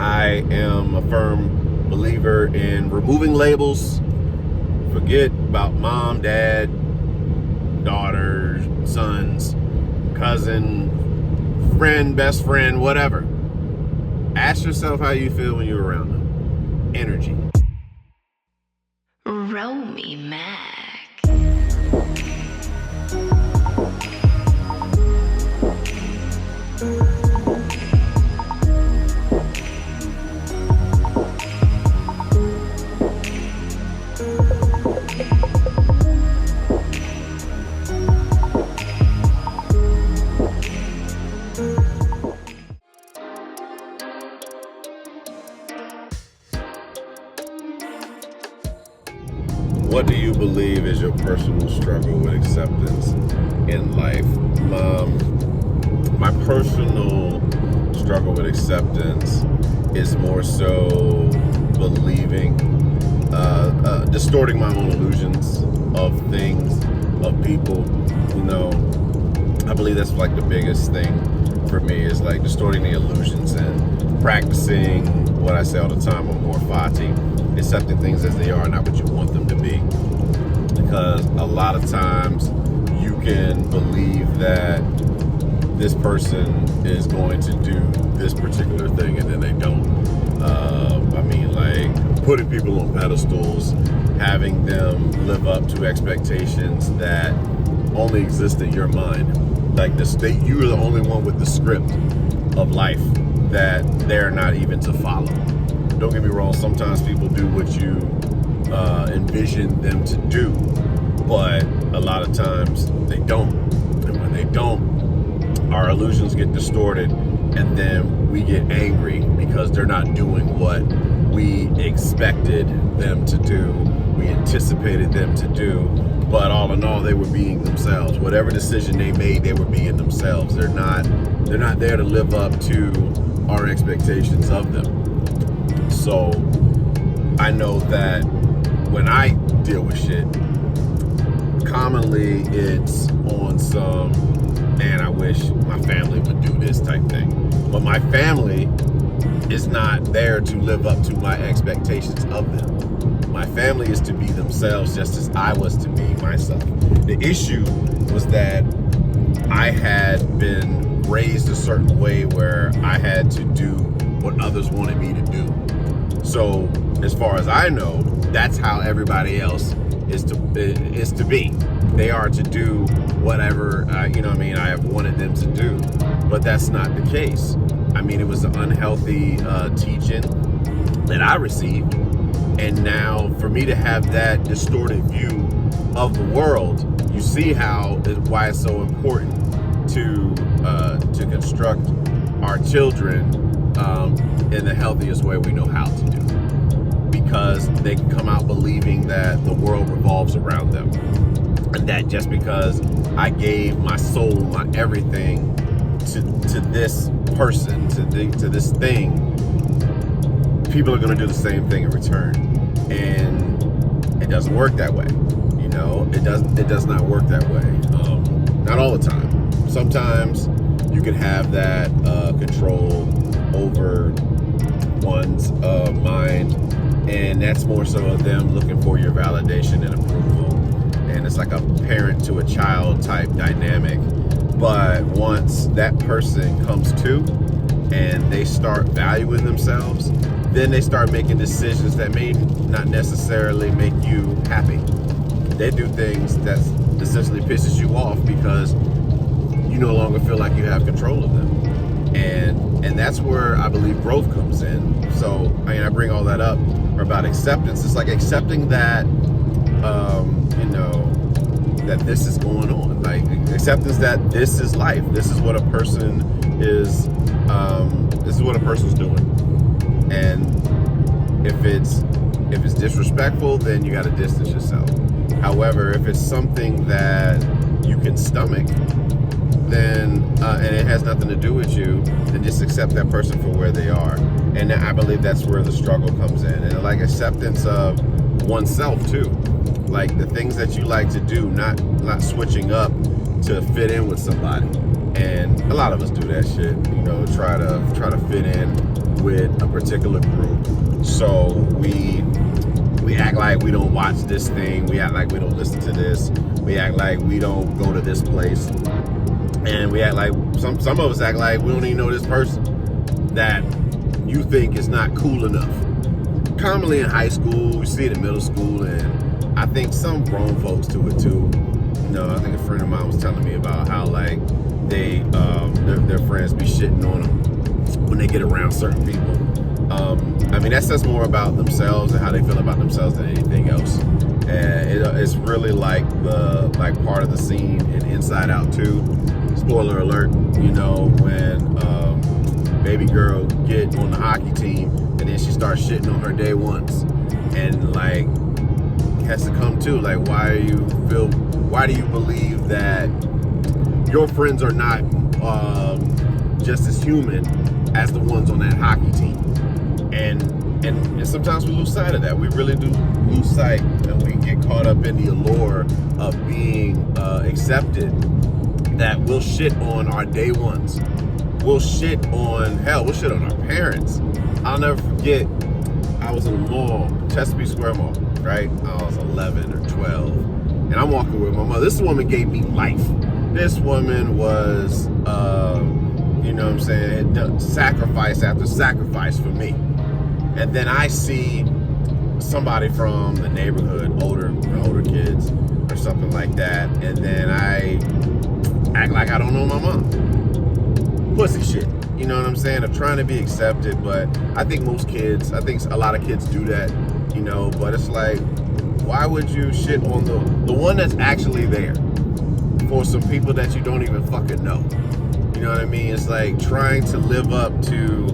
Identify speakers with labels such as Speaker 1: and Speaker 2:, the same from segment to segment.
Speaker 1: I am a firm believer in removing labels. Forget about mom, dad, daughter, sons, cousin, friend, best friend, whatever. Ask yourself how you feel when you're around them. Energy.
Speaker 2: Roll me, Mac.
Speaker 1: What do you believe is your personal struggle with acceptance in life? My personal struggle with acceptance is more so believing, distorting my own illusions of things, of people. You know, I believe that's like the biggest thing for me is like distorting the illusions and practicing what I say all the time on more fati, accepting things as they are, not what you want them to be. Because a lot of times you can believe that this person is going to do this particular thing and then they don't. Like putting people on pedestals, having them live up to expectations that only exist in your mind. Like the state, you are the only one with the script of life that they're not even to follow. Don't get me wrong, sometimes people do what you envision them to do, but a lot of times they don't. And when they don't, our illusions get distorted, and then we get angry because they're not doing what we expected them to do, we anticipated them to do, but all in all, they were being themselves. Whatever decision they made, they were being themselves. They're not there to live up to our expectations of them. So I know that when I deal with shit, commonly it's on some, man, I wish my family would do this type thing. But my family is not there to live up to my expectations of them. My family is to be themselves just as I was to be myself. The issue was that I had been raised a certain way where I had to do what others wanted me to do. So as far as I know, that's how everybody else is to be. They are to do whatever, I have wanted them to do. But that's not the case. I mean, it was an unhealthy teaching that I received. And now for me to have that distorted view of the world, you see why it's so important to construct our children in the healthiest way we know how to do. Because they can come out believing that the world revolves around them. And that just because I gave my soul, my everything to this person, to this thing, people are going to do the same thing in return. And it doesn't work that way. You know, it does not work that way. Not all the time. Sometimes you can have that control over one's mind, and that's more so of them looking for your validation and approval. And it's like a parent to a child type dynamic. But once that person comes to and they start valuing themselves, then they start making decisions that may not necessarily make you happy. They do things that essentially pisses you off because you no longer feel like you have control of them. And that's where I believe growth comes in. So, I bring all that up about acceptance. It's like accepting that, that this is going on. Like acceptance that this is life. This is what a person is. This is what a person's doing. And if it's disrespectful, then you got to distance yourself. However, if it's something that you can stomach, then and it has nothing to do with you, then just accept that person for where they are. And I believe that's where the struggle comes in. And like acceptance of oneself too. Like the things that you like to do, not switching up to fit in with somebody. And a lot of us do that shit, try to fit in with a particular group. So we act like we don't watch this thing. We act like we don't listen to this. We act like we don't go to this place. And we act like some of us act like we don't even know this person that you think is not cool enough. Commonly in high school, we see it in middle school, and I think some grown folks do it too. You know, I think a friend of mine was telling me about how like their friends be shitting on them when they get around certain people. I mean, that says more about themselves and how they feel about themselves than anything else. And it's really like part of the scene in Inside Out 2. Spoiler alert, you know, when baby girl get on the hockey team and then she starts shitting on her day ones, and like has to come to like, why do you believe that your friends are not just as human as the ones on that hockey team? And sometimes we lose sight of that. We really do lose sight, and we get caught up in the allure of being accepted, that we'll shit on our day ones. We'll shit on our parents. I'll never forget, I was in a mall, Chesapeake Square Mall, right? I was 11 or 12, and I'm walking with my mother. This woman gave me life. This woman was, you know what I'm saying, sacrifice after sacrifice for me. And then I see somebody from the neighborhood, older kids or something like that, and then I act like I don't know my mom. Pussy shit. You know what I'm saying? Of trying to be accepted, but I think a lot of kids do that, you know, but it's like, why would you shit on the one that's actually there for some people that you don't even fucking know? You know what I mean? It's like trying to live up to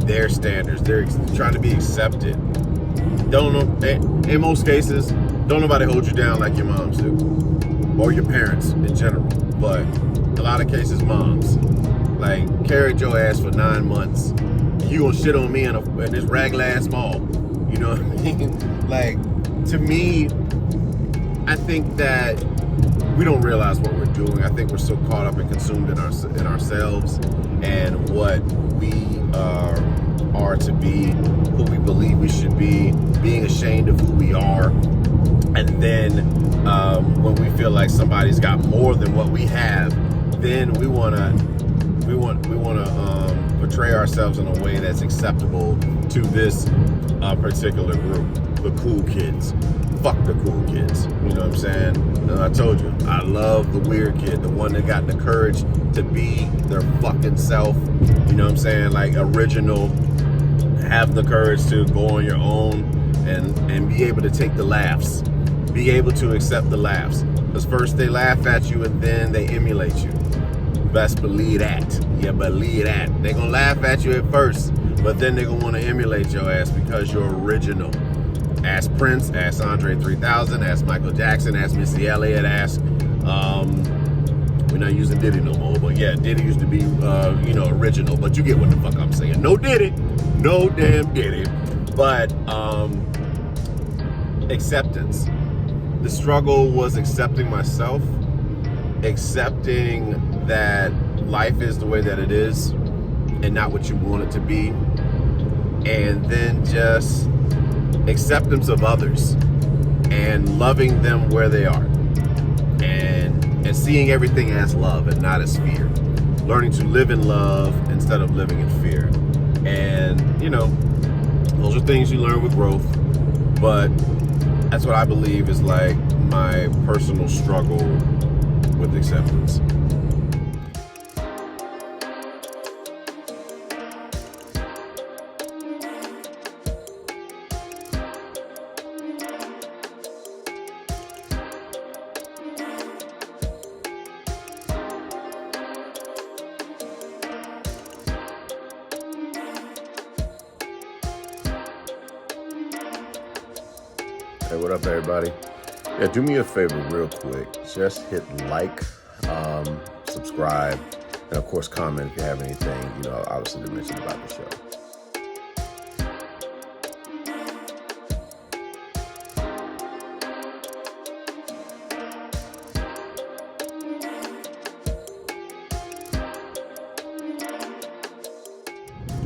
Speaker 1: their standards. They're trying to be accepted. Don't know, in most cases, don't nobody hold you down like your moms do, or your parents in general. But a lot of cases, moms like carried your ass for 9 months. And you gonna shit on me in this ragla ass mall. You know what I mean? Like, to me, I think that we don't realize what we're doing. I think we're so caught up and consumed in ourselves and what we are to be, who we believe we should be, being ashamed of who we are. And then when we feel like somebody's got more than what we have, then we want to portray ourselves in a way that's acceptable to this particular group, the cool kids. Fuck the cool kids. You know what I'm saying? And I told you, I love the weird kid, the one that got the courage to be their fucking self. You know what I'm saying? Like original, have the courage to go on your own and be able to take the laughs, be able to accept the laughs. Because first they laugh at you and then they emulate you. Best believe that. Yeah, believe that. They're gonna laugh at you at first, but then they're gonna want to emulate your ass because you're original. Ask Prince, ask Andre 3000, ask Michael Jackson, ask Missy Elliott, ask, we're not using Diddy no more, but yeah, Diddy used to be, original, but you get what the fuck I'm saying. No Diddy, no damn Diddy, but acceptance. The struggle was accepting myself, accepting that life is the way that it is and not what you want it to be, and then just acceptance of others and loving them where they are, and seeing everything as love and not as fear, learning to live in love instead of living in fear. And you know, those are things you learn with growth, but that's what I believe is like my personal struggle with acceptance. Hey, what up, everybody? Yeah, do me a favor real quick. Just hit like, subscribe, and of course comment if you have anything, obviously to mention about the show.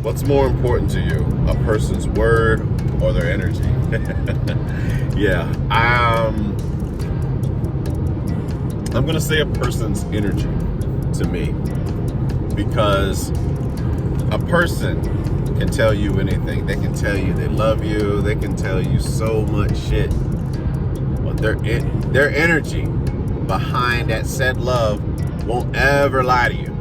Speaker 1: What's more important to you, a person's word or their energy? Yeah, I'm gonna say a person's energy to me, because a person can tell you anything. They can tell you they love you. They can tell you so much shit, but their energy behind that said love won't ever lie to you.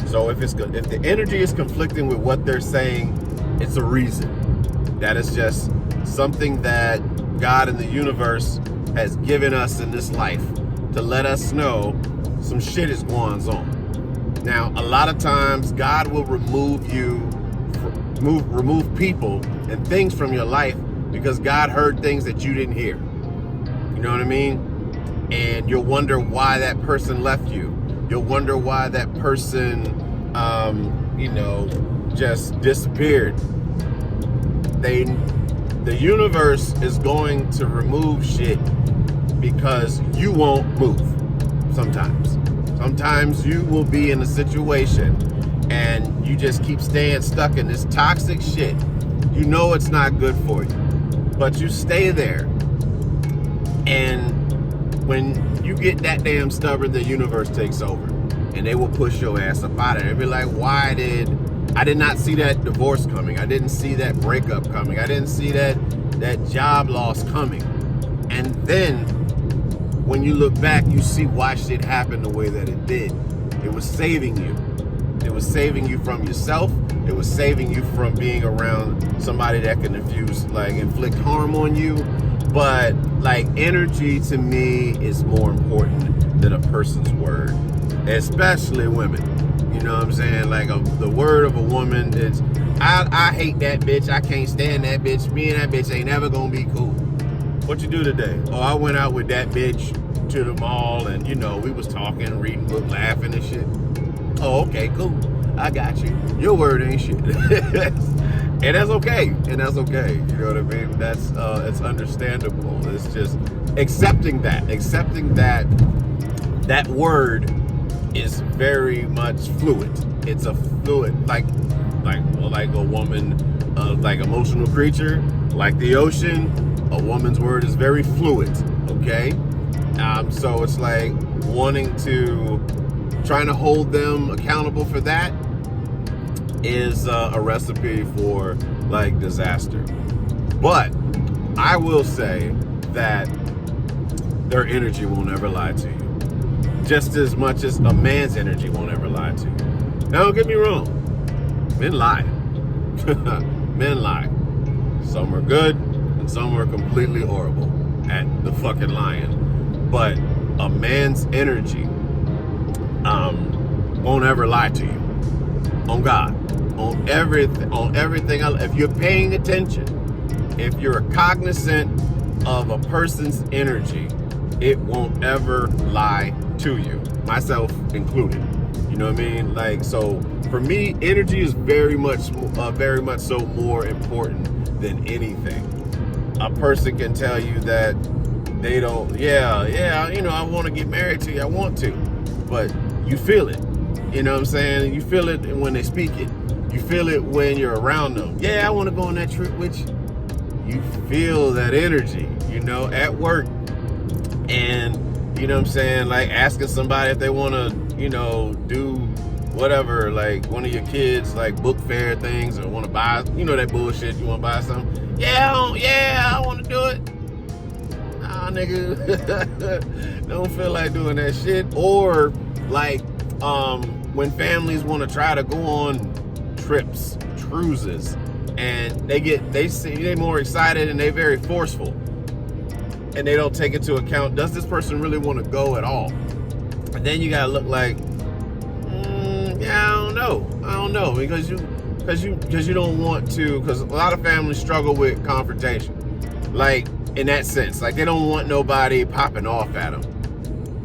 Speaker 1: So if the energy is conflicting with what they're saying, it's a reason. That is just something that God and the universe has given us in this life to let us know some shit is going on. Now, a lot of times God will remove people and things from your life because God heard things that you didn't hear. You know what I mean? And you'll wonder why that person left you. You'll wonder why that person, just disappeared. The universe is going to remove shit because you won't move sometimes. Sometimes you will be in a situation and you just keep staying stuck in this toxic shit. You know it's not good for you, but you stay there. And when you get that damn stubborn, the universe takes over and they will push your ass up out of there. They'll be like, I did not see that divorce coming. I didn't see that breakup coming. I didn't see that job loss coming. And then when you look back, you see why shit happened the way that it did. It was saving you. It was saving you from yourself. It was saving you from being around somebody that can inflict harm on you. But energy to me is more important than a person's word, especially women. You know what I'm saying? The word of a woman is, I hate that bitch. I can't stand that bitch. Me and that bitch ain't never gonna be cool. What you do today? Oh, I went out with that bitch to the mall and, we was talking, reading book, laughing and shit. Oh, okay, cool. I got you. Your word ain't shit. And that's okay. You know what I mean? That's, it's understandable. It's just accepting that word is very much fluid. It's a fluid, like a woman, emotional creature, like the ocean. A woman's word is very fluid. Okay, so it's like trying to hold them accountable for that is a recipe for disaster. But I will say that their energy won't ever lie to you, just as much as a man's energy won't ever lie to you. Now, don't get me wrong. Men lie. Men lie. Some are good and some are completely horrible at the fucking lying. But a man's energy won't ever lie to you. On God. On everything. If you're paying attention, if you're cognizant of a person's energy, it won't ever lie to you, myself included. You know what I mean? So for me, energy is very much so more important than anything. A person can tell you that they don't, I want to get married to you, I want to, but you feel it. You know what I'm saying? You feel it when they speak it. You feel it when you're around them. Yeah, I want to go on that trip with you. You feel that energy, at work. And, you know what I'm saying, asking somebody if they want to, do whatever, one of your kids, book fair things, or want to buy, that bullshit, you want to buy something. I want to do it. Nah, nigga, don't feel like doing that shit. Or, when families want to try to go on trips, cruises, and they're more excited and they're very forceful, and they don't take into account, does this person really want to go at all? And then you gotta look I don't know, because you don't want to, because a lot of families struggle with confrontation, in that sense, they don't want nobody popping off at them,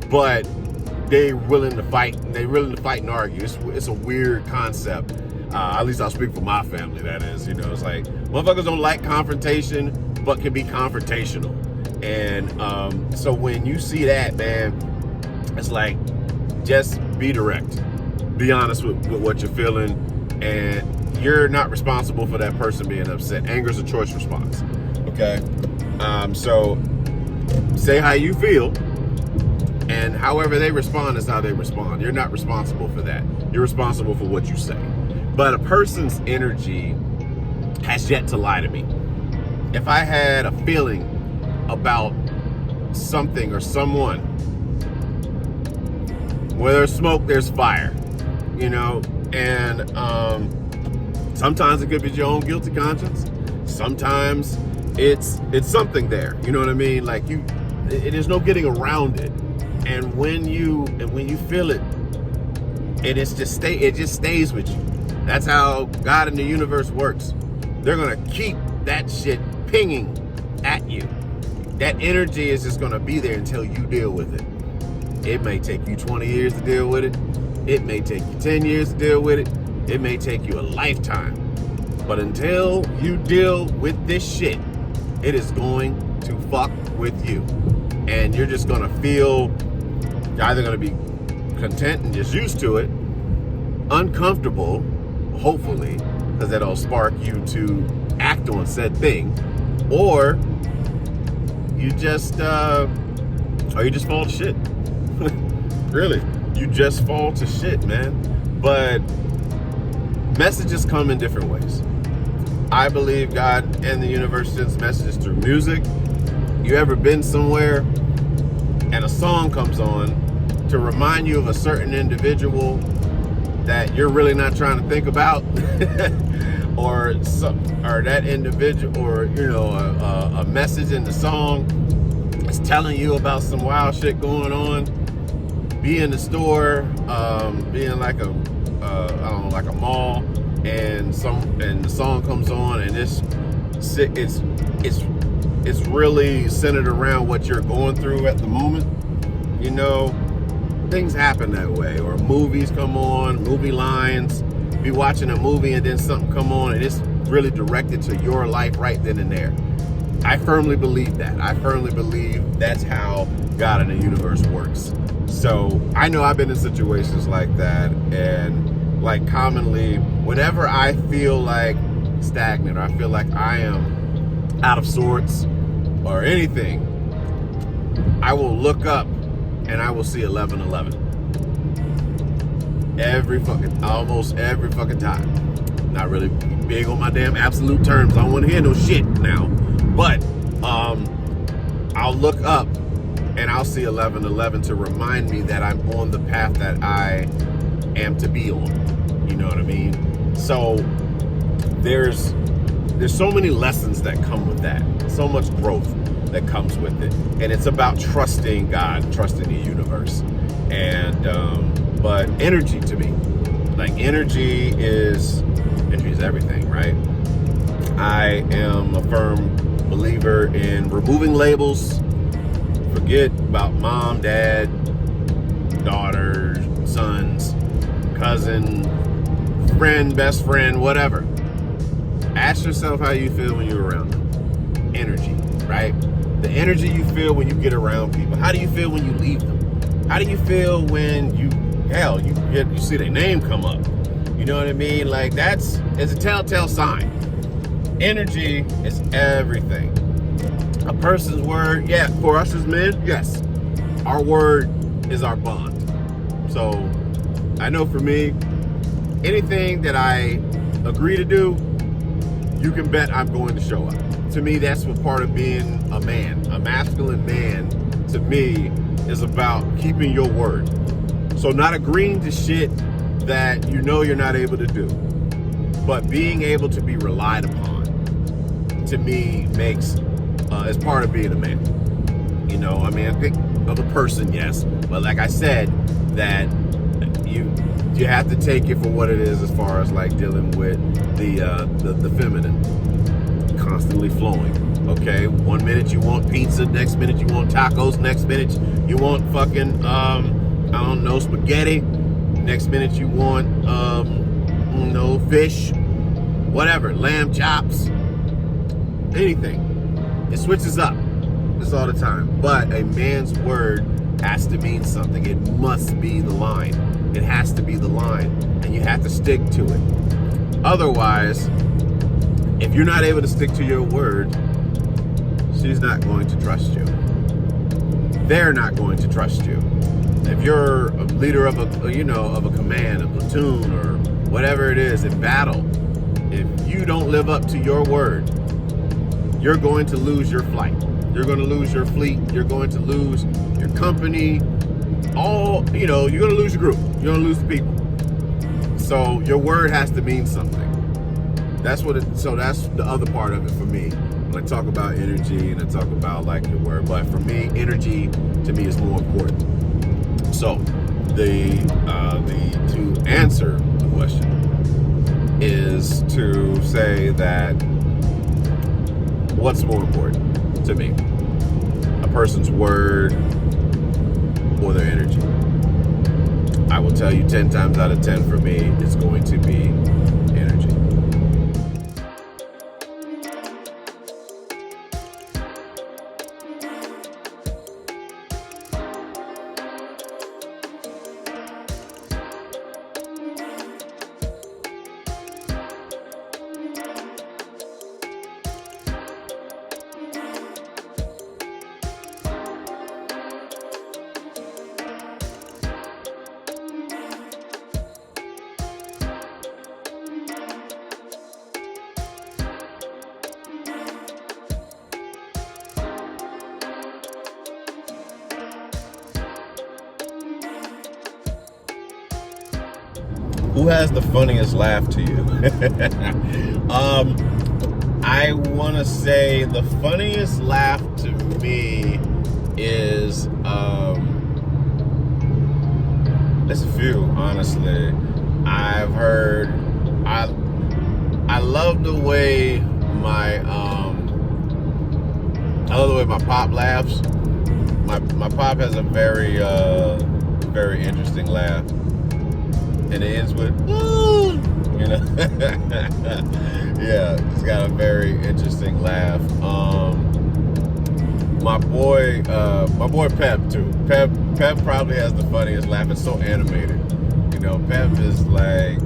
Speaker 1: but they're willing to fight and argue. It's a weird concept. At least I'll speak for my family, that is. It's motherfuckers don't like confrontation, but can be confrontational. And so when you see that, man, it's just be direct. Be honest with what you're feeling, and you're not responsible for that person being upset. Anger is a choice response. Okay? So say how you feel, and however they respond is how they respond. You're not responsible for that. You're responsible for what you say. But a person's energy has yet to lie to me. If I had a feeling about something or someone, where there's smoke, there's fire, you know, and sometimes it could be your own guilty conscience. Sometimes it's something there, you know what I mean? Like there's no getting around it. And when you feel it, it just stays with you. That's how God and the universe works. They're gonna keep that shit pinging at you. That energy is just gonna be there until you deal with it. It may take you 20 years to deal with it. It may take you 10 years to deal with it. It may take you a lifetime. But until you deal with this shit, it is going to fuck with you. And you're just gonna feel, you're either gonna be content and just used to it, uncomfortable, hopefully, because that'll spark you to act on said thing, or you just fall to shit. Really, you just fall to shit, man. But messages come in different ways. I believe God and the universe sends messages through music. You ever been somewhere and a song comes on to remind you of a certain individual that you're really not trying to think about, or that individual, or a message in the song is telling you about some wild shit going on? Be in the store, be in like a mall, and the song comes on, and it's really centered around what you're going through at the moment. You know, things happen that way. Or movies come on, movie lines. Be watching a movie and then something come on and it's really directed to your life right then and there. I firmly believe that. I firmly believe that's how God and the universe works. So I know I've been in situations like that, and like commonly, whenever I feel like stagnant, or I feel like I am out of sorts or anything, I will look up and I will see 1111. Almost every fucking time. Not really big on my damn absolute terms. I don't want to hear no shit now. But I'll look up and I'll see 1111 to remind me that I'm on the path that I am to be on. You know what I mean? So there's so many lessons that come with that. So much growth that comes with it. And it's about trusting God, trusting the universe. And but energy to me, like energy is everything, right? I am a firm believer in removing labels. Forget about mom, dad, daughter, sons, cousin, friend, best friend, whatever. Ask yourself how you feel when you're around them. Energy, right? The energy you feel when you get around people. How do you feel when you leave them? How do you feel when you see their name come up? You know what I mean? Like it's a telltale sign. Energy is everything. A person's word, yeah, for us as men, yes, our word is our bond. So I know for me, anything that I agree to do, you can bet I'm going to show up. To me, that's what part of being a man. A masculine man, to me, is about keeping your word. So not agreeing to shit that you know you're not able to do, but being able to be relied upon, to me, makes is part of being a man. You know, I mean, I think of a person, yes, but like I said, that you have to take it for what it is, as far as like dealing with the feminine constantly flowing. Okay, 1 minute you want pizza, next minute you want tacos, next minute you want fucking spaghetti, next minute you want fish, whatever, lamb chops, anything. It switches up. It's all the time. But a man's word has to mean something. It must be the line. It has to be the line, and you have to stick to it. Otherwise, if you're not able to stick to your word, she's not going to trust you. They're not going to trust you. If you're a leader of a command, a platoon, or whatever it is in battle, if you don't live up to your word, you're going to lose your flight. You're going to lose your fleet. You're going to lose your company. You're going to lose your group. You're going to lose the people. So your word has to mean something. So that's the other part of it for me. When I talk about energy and I talk about like your word, but for me, energy to me is more important. So to answer the question is to say that what's more important to me, a person's word or their energy. I will tell you 10 times out of 10 for me, it's going to be energy. Who has the funniest laugh to you? I want to say the funniest laugh to me is, there's a few, honestly. I love the way my pop laughs. My pop has a very interesting laugh. And it ends with "woo," yeah, it's got a very interesting laugh. My boy Pep too. Pep probably has the funniest laugh. It's so animated. Pep is like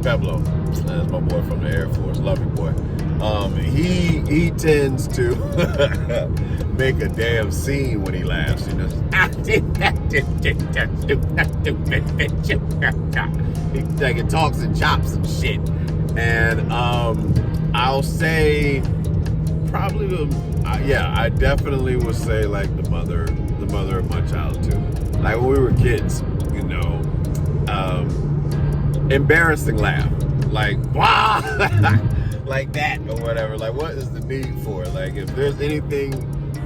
Speaker 1: Peblo. That's my boy from the Air Force. Love you, boy. He tends to make a damn scene when he laughs. Like it talks and chops and shit. And I'll say probably I definitely would say like the mother of my child too. Like when we were kids, embarrassing laugh, like wow, like that or whatever. Like what is the need for it? Like if there's anything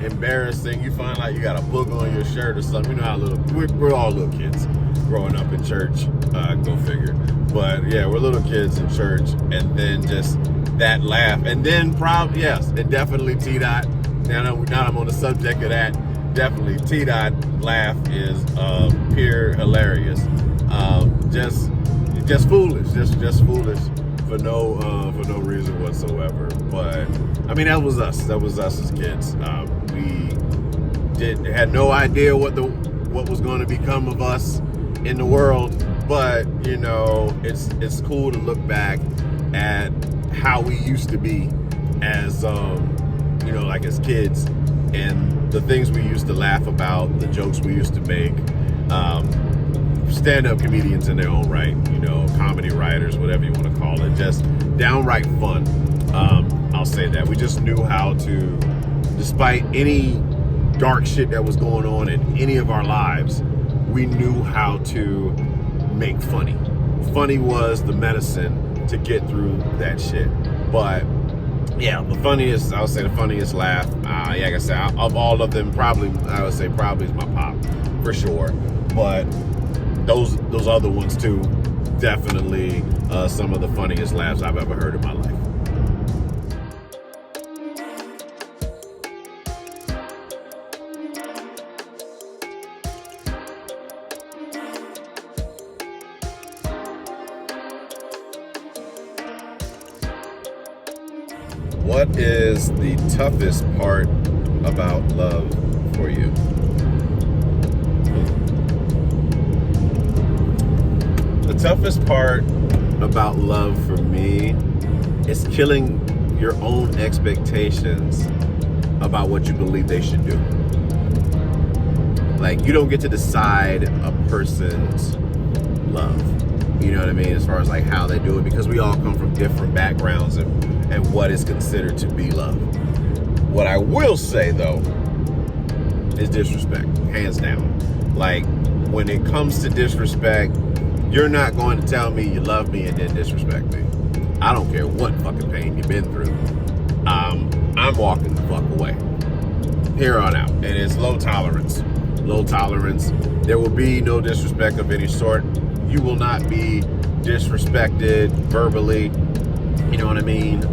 Speaker 1: embarrassing, you find like you got a book on your shirt or something. You know how we're all little kids growing up in church. Go figure. But yeah, we're little kids in church, and then just that laugh, and then probably and definitely T-Dot. Now I'm on the subject of that. Definitely T-Dot laugh is pure hilarious. Just foolish, just foolish for no reason whatsoever. But I mean that was us as kids. We had no idea what was going to become of us in the world, but it's cool to look back at how we used to be as like as kids, and the things we used to laugh about, the jokes we used to make. Stand-up comedians in their own right, comedy writers, whatever you want to call it, just downright fun. I'll say that. We just knew how to, despite any dark shit that was going on in any of our lives, we knew how to make funny. Funny was the medicine to get through that shit. But yeah, the funniest laugh, like I said, of all of them, I would say probably is my pop, for sure. But those other ones too, definitely some of the funniest laughs I've ever heard in my life. What is the toughest part about love for you? The toughest part about love for me is killing your own expectations about what you believe they should do. Like, you don't get to decide a person's love. You know what I mean? As far as like how they do it, because we all come from different backgrounds and what is considered to be love. What I will say though is disrespect, hands down. Like, when it comes to disrespect, you're not going to tell me you love me and then disrespect me. I don't care what fucking pain you've been through. I'm walking the fuck away. Here on out. And it's low tolerance. Low tolerance. There will be no disrespect of any sort. You will not be disrespected verbally. You know what I mean?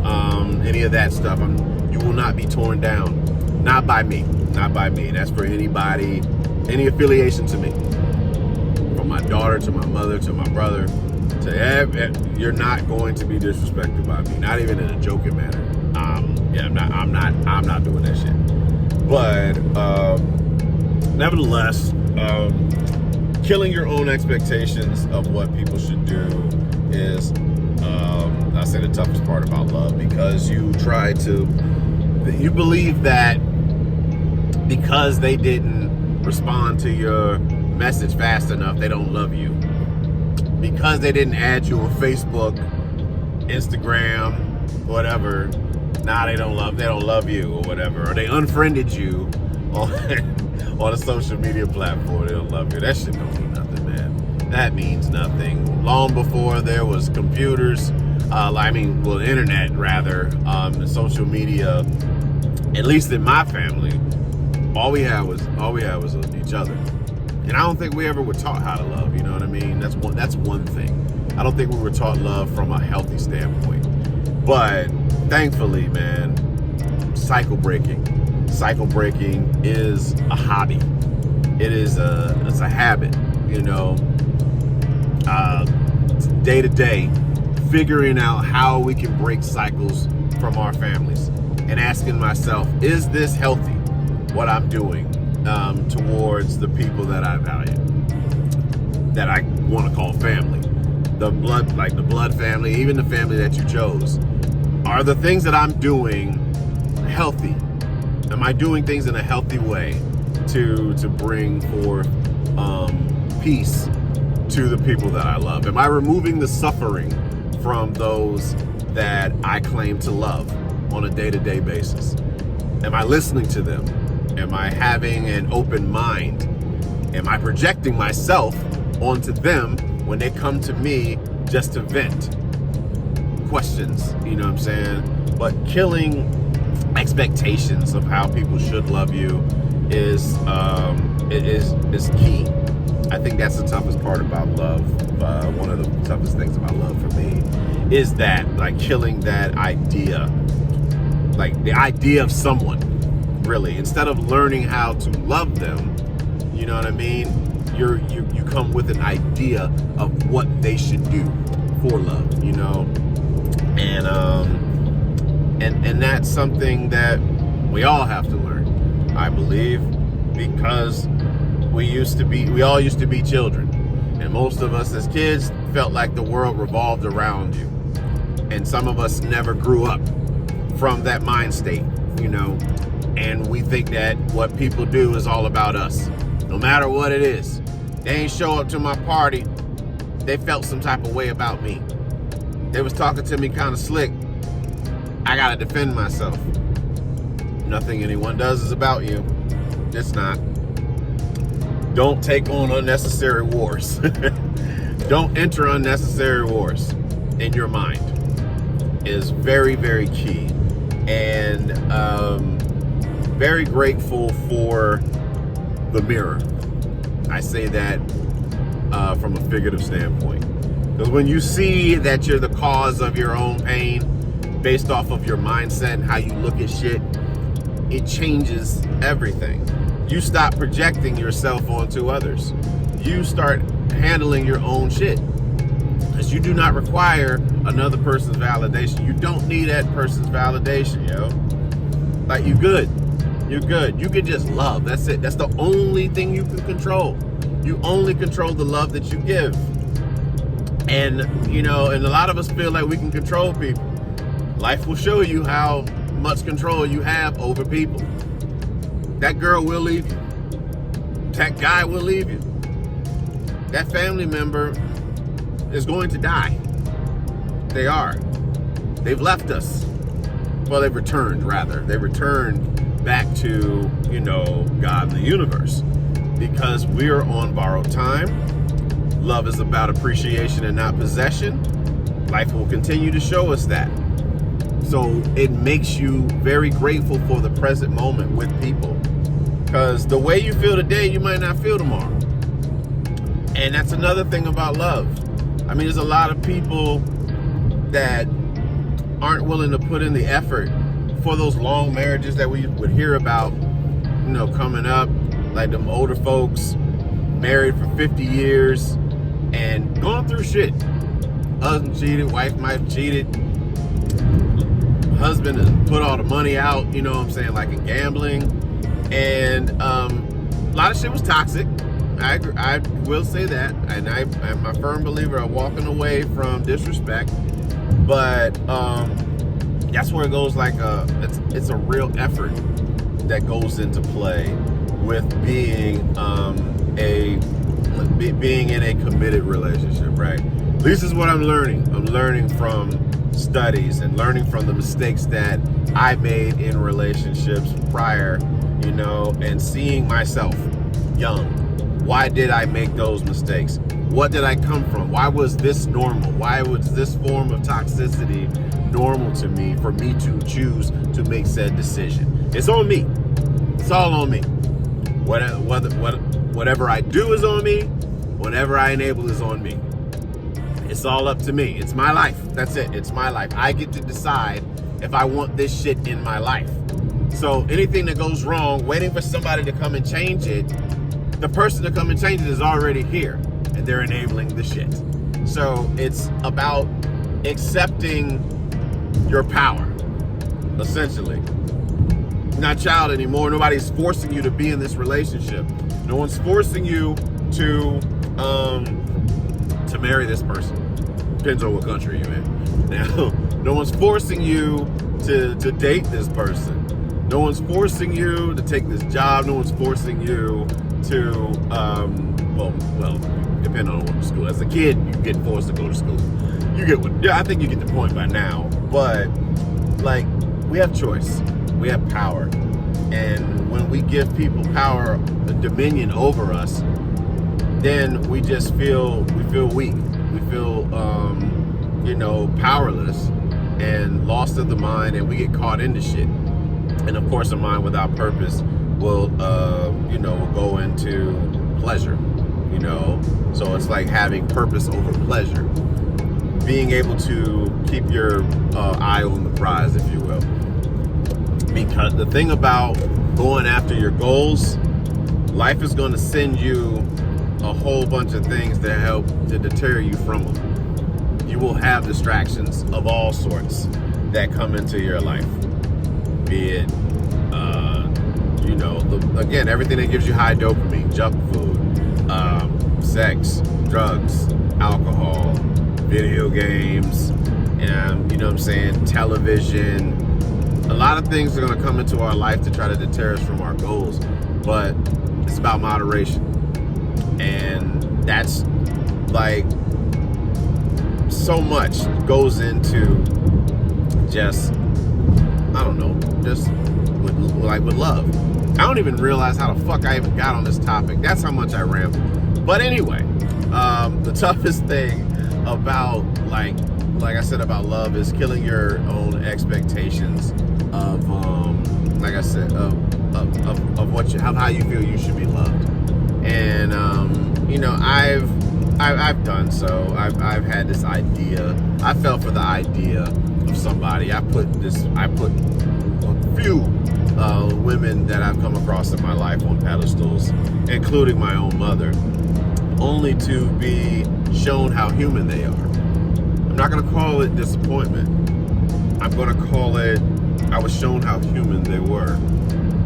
Speaker 1: Any of that stuff. You will not be torn down. Not by me. Not by me. That's for anybody, any affiliation to me. From my daughter to my mother to my brother to you're not going to be disrespected by me. Not even in a joking manner. Yeah, I'm not doing that shit. But nevertheless, killing your own expectations of what people should do is, I say, the toughest part about love, because you believe that because they didn't respond to your message fast enough, they don't love you. Because they didn't add you on Facebook, Instagram, whatever, nah, they don't love you or whatever. Or they unfriended you on a social media platform, they don't love you. That shit don't mean nothing, man. That means nothing. Long before there was computers, internet rather, social media, at least in my family, all we had was each other. And I don't think we ever were taught how to love, you know what I mean? That's one thing. I don't think we were taught love from a healthy standpoint. But thankfully, man, cycle breaking is a hobby. It's a habit, you know. Day to day, figuring out how we can break cycles from our families and asking myself, is this healthy, what I'm doing towards the people that I value, that I want to call family, the blood family, even the family that you chose. Are the things that I'm doing healthy? Am I doing things in a healthy way to bring forth peace to the people that I love? Am I removing the suffering from those that I claim to love on a day-to-day basis? Am I listening to them? Am I having an open mind? Am I projecting myself onto them when they come to me just to vent questions? You know what I'm saying? But killing expectations of how people should love you is key. I think that's the toughest part about love. One of the toughest things about love for me is that, like, killing that idea, like the idea of someone, really. Instead of learning how to love them, you know what I mean? You come with an idea of what they should do for love, you know? And that's something that we all have to learn, I believe, because we all used to be children. And most of us as kids felt like the world revolved around you. And some of us never grew up from that mind state, you know? And we think that what people do is all about us, no matter what it is. They ain't show up to my party, they felt some type of way about me. They was talking to me kind of slick, I gotta defend myself. Nothing anyone does is about you. It's not. Don't take on unnecessary wars. Don't enter unnecessary wars in your mind. Is very, very key. And very grateful for the mirror. I say that from a figurative standpoint. Because when you see that you're the cause of your own pain based off of your mindset and how you look at shit, it changes everything. You stop projecting yourself onto others. You start handling your own shit. Because you do not require another person's validation. You don't need that person's validation, yo. Like, you good. You're good. You can just love. That's it. That's the only thing you can control. You only control the love that you give. And, and a lot of us feel like we can control people. Life will show you how much control you have over people. That girl will leave you. That guy will leave you. That family member is going to die. They are. They've left us. Well, they've returned, rather. They returned back to, God and the universe. Because we're on borrowed time. Love is about appreciation and not possession. Life will continue to show us that. So it makes you very grateful for the present moment with people. Because the way you feel today, you might not feel tomorrow. And that's another thing about love. I mean, there's a lot of people that aren't willing to put in the effort for those long marriages that we would hear about, coming up. Like them older folks, married for 50 years and going through shit. Husband cheated, wife might have cheated. Husband has put all the money out, like in gambling. And a lot of shit was toxic. I will say that. And I'm a firm believer of walking away from disrespect. But that's where it goes it's a real effort that goes into play with being being in a committed relationship, right? This is what I'm learning. I'm learning from studies and learning from the mistakes that I made in relationships prior, and seeing myself young. Why did I make those mistakes? What did I come from? Why was this normal? Why was this form of toxicity normal to me for me to choose to make said decision? It's on me. It's all on me. Whatever I do is on me. Whatever I enable is on me. It's all up to me. It's my life. That's it. It's my life. I get to decide if I want this shit in my life. So anything that goes wrong, waiting for somebody to come and change it, the person to come and change it is already here, and they're enabling the shit. So it's about accepting your power, essentially. You're not a child anymore. Nobody's forcing you to be in this relationship. No one's forcing you to marry this person. Depends on what country you're in. Now, no one's forcing you to date this person. No one's forcing you to take this job. No one's forcing you to, well, depending on what school. As a kid, you get forced to go to school. I think you get the point by now. But, we have choice. We have power. And when we give people power, the dominion over us, then we just feel weak. We feel, powerless and lost of the mind, and we get caught into shit. And of course, a mind without purpose will go into pleasure, So it's like having purpose over pleasure. Being able to keep your eye on the prize, if you will. Because the thing about going after your goals, life is going to send you a whole bunch of things that help to deter you from them. You will have distractions of all sorts that come into your life. Be it, again, everything that gives you high dopamine, junk food, sex, drugs, alcohol, video games, and television. A lot of things are going to come into our life to try to deter us from our goals, but it's about moderation. And that's so much goes into just with love. I don't even realize how the fuck I even got on this topic. That's how much I ramble. But anyway, the toughest thing about like I said about love is killing your own expectations of how you feel you should be loved. And I've done so. I've had this idea. I fell for the idea of somebody. I put a few women that I've come across in my life on pedestals, including my own mother, only to be shown how human they are. I'm not going to call it disappointment. I'm going to call it I was shown how human they were,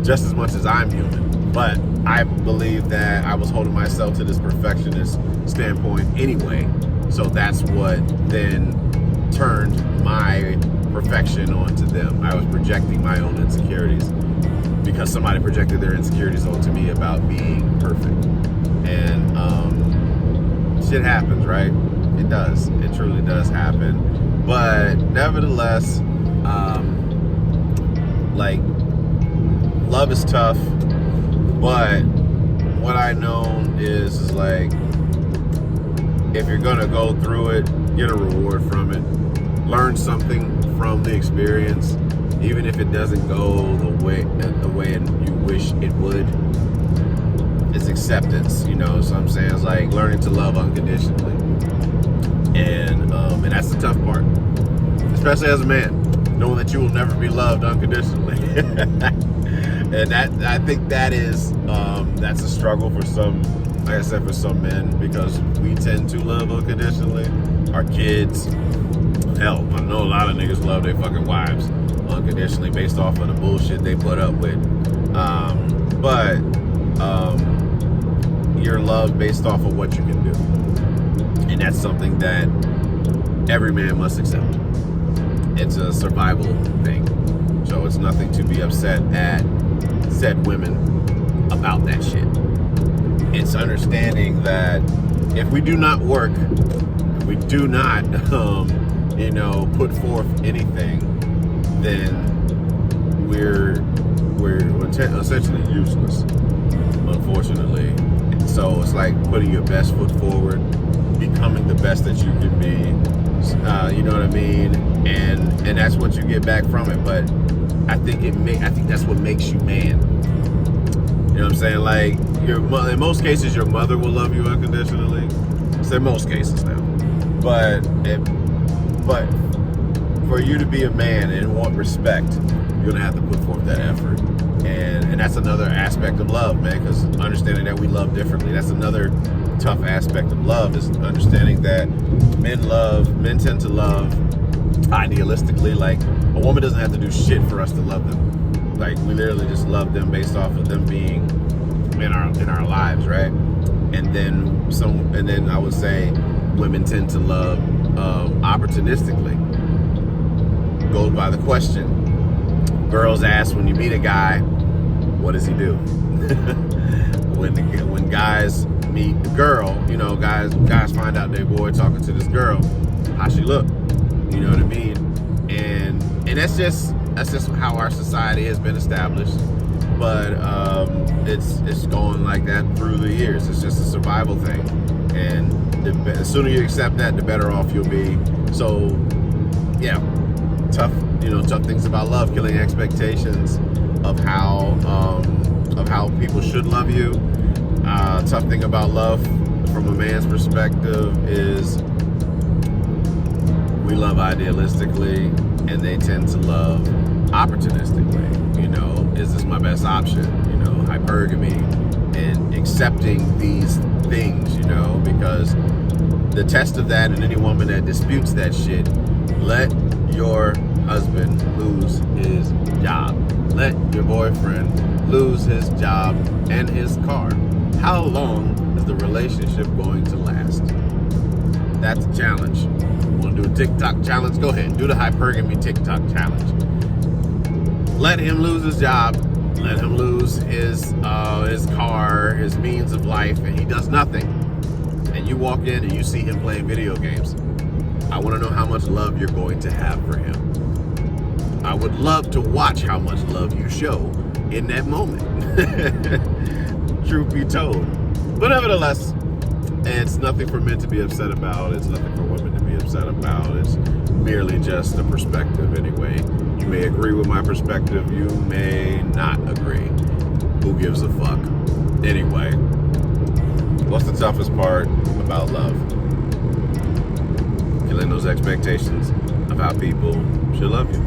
Speaker 1: just as much as I'm human. But I believe that I was holding myself to this perfectionist standpoint anyway, So that's what then turned my perfection onto them. I was projecting my own insecurities because somebody projected their insecurities onto me about being perfect. And shit happens, right? It does. It truly does happen. But nevertheless, like, love is tough. But what I know is like, if you're gonna go through it, get a reward from it. Learn something from the experience, even if it doesn't go the way you wish it would. It's acceptance, you know. So I'm saying it's like learning to love unconditionally, and that's the tough part, especially as a man, knowing that you will never be loved unconditionally. And I think that's a struggle for some. Like I said, for some men, because we tend to love unconditionally. Our kids, hell, I know a lot of niggas love their fucking wives unconditionally based off of the bullshit they put up with. But you're loved based off of what you can do. And that's something that every man must accept. It's a survival thing. So it's nothing to be upset at said women about that shit. It's understanding that if we do not work, if we do not, put forth anything, then we're essentially useless, unfortunately. So it's like putting your best foot forward, becoming the best that you can be. You know what I mean? And that's what you get back from it. But I think that's what makes you man. You know what I'm saying? Like, in most cases, your mother will love you unconditionally. It's in most cases now. But for you to be a man and want respect, you're gonna have to put forth that effort. And that's another aspect of love, man, because understanding that we love differently. That's another tough aspect of love, is understanding that men tend to love idealistically. Like, a woman doesn't have to do shit for us to love them. Like, we literally just love them based off of them being in our lives, right? And then I would say women tend to love opportunistically. Goes by the question. Girls ask, when you meet a guy, what does he do? When guys meet the girl, guys find out their boy talking to this girl, how she look? You know what I mean? And that's just how our society has been established. But it's going like that through the years. It's just a survival thing, and the sooner you accept that, the better off you'll be. So, yeah, tough things about love, killing expectations of how people should love you. Tough thing about love, from a man's perspective, is we love idealistically, and they tend to love opportunistically. Is this my best option? Hypergamy, and accepting these things, because the test of that, and any woman that disputes that shit, let your husband lose his job. Let your boyfriend lose his job and his car. How long is the relationship going to last? That's a challenge. Want to do a TikTok challenge? Go ahead, do the hypergamy TikTok challenge. Let him lose his job. Let him lose his car, his means of life, and he does nothing. And you walk in and you see him playing video games. I want to know how much love you're going to have for him. I would love to watch how much love you show in that moment. Truth be told. But nevertheless, it's nothing for men to be upset about. It's nothing for women to be upset about. It's merely just a perspective anyway. You may agree with my perspective. You may not agree. Who gives a fuck? Anyway, what's the toughest part about love? Killing those expectations of how people should love you.